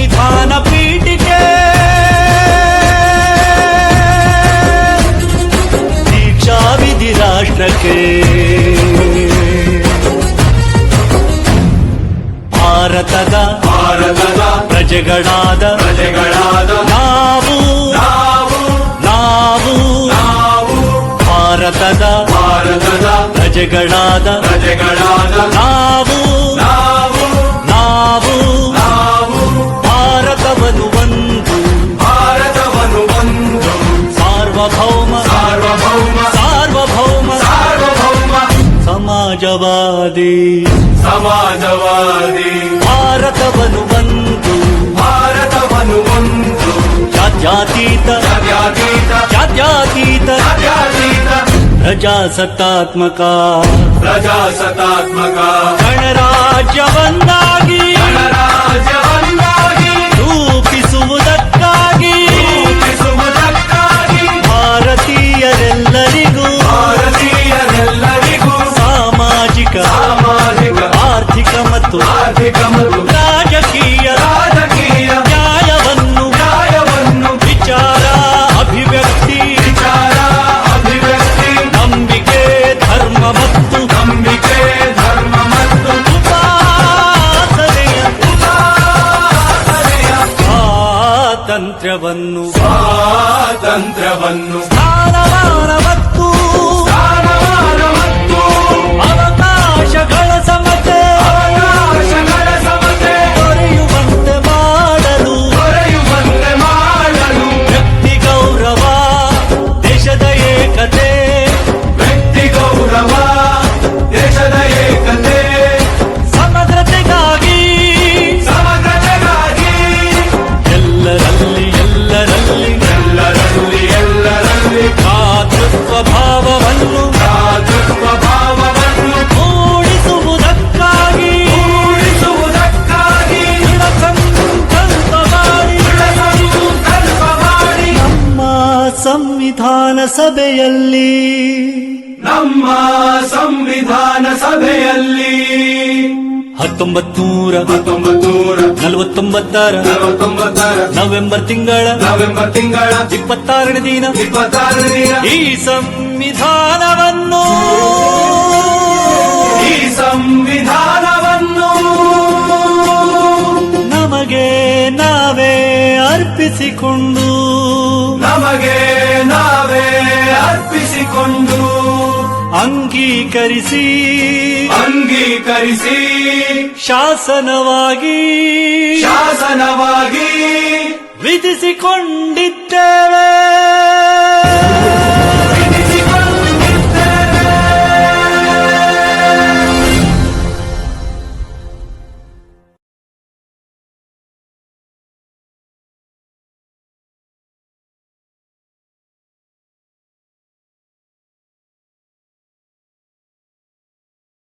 ಸಂವಿಧಾನ ಪೀಠಿಕೆ ದೀಕ್ಷಾ ವಿಧಿ ರಾಷ್ಟ್ರಕ್ಕೆ ಭಾರತದ ಪ್ರಜೆಗಳಾದ ನಾವು ಭಾರತದ ಪ್ರಜೆಗಳಾದ ನಾವು ಭಾರತವನ್ನು ಒಂದು ಸಾರ್ವಭೌಮ ಸಮಾಜವಾದಿ ಭಾರತವನ್ನು ಒಂದು ಜಾತ್ಯತೀತ ಪ್ರಜಾಸತ್ತಾತ್ಮಕ ಗಣರಾಜ್ಯವನ್ನಾಗಿ ರೂಪಿಸುವುದಕ್ಕಾಗಿ ಭಾರತೀಯರೆಲ್ಲರಿಗೂ ಸಾಮಾಜಿಕ ಆರ್ಥಿಕ ಮತ್ತು ರಾಜಕೀಯ ನ್ಯಾಯವನ್ನು ವಿಚಾರ ಅಭಿವ್ಯಕ್ತಿ ನಂಬಿಕೆ ಧರ್ಮ ಮತ್ತು ಉಪಾಸನೆಯ ಸ್ವಾತಂತ್ರ್ಯವನ್ನು ಸ್ಥಾನಮಾನ ಮತ್ತು ಅವಕಾಶಗಳ ಸಮತೆ ದೊರೆಯುವಂತೆ ಮಾಡಲು ವ್ಯಕ್ತಿ ಗೌರವ ದೇಶದ ಏಕತೆ ಸಮಗ್ರತೆಗಾಗಿ ಎಲ್ಲರಲ್ಲಿ ಭ್ರಾತೃತ್ವ ಭಾವವನ್ನು ಮೂಡಿಸುವುದಕ್ಕಾಗಿ ದೃಢ ಸಂಕಲ್ಪ ಮಾಡಿ ನಮ್ಮ ಸಂವಿಧಾನ ಸಭೆಯಲ್ಲಿ 1949 ನವೆಂಬರ್ ತಿಂಗಳ 26ನೇ ದಿನ ಈ ಸಂವಿಧಾನವನ್ನು ನಮಗೆ ನಾವೇ ಅರ್ಪಿಸಿಕೊಂಡು ಅಂಗೀಕರಿಸಿ ಶಾಸನವಾಗಿ ವಿಧಿಸಿಕೊಂಡಿದ್ದೇವೆ.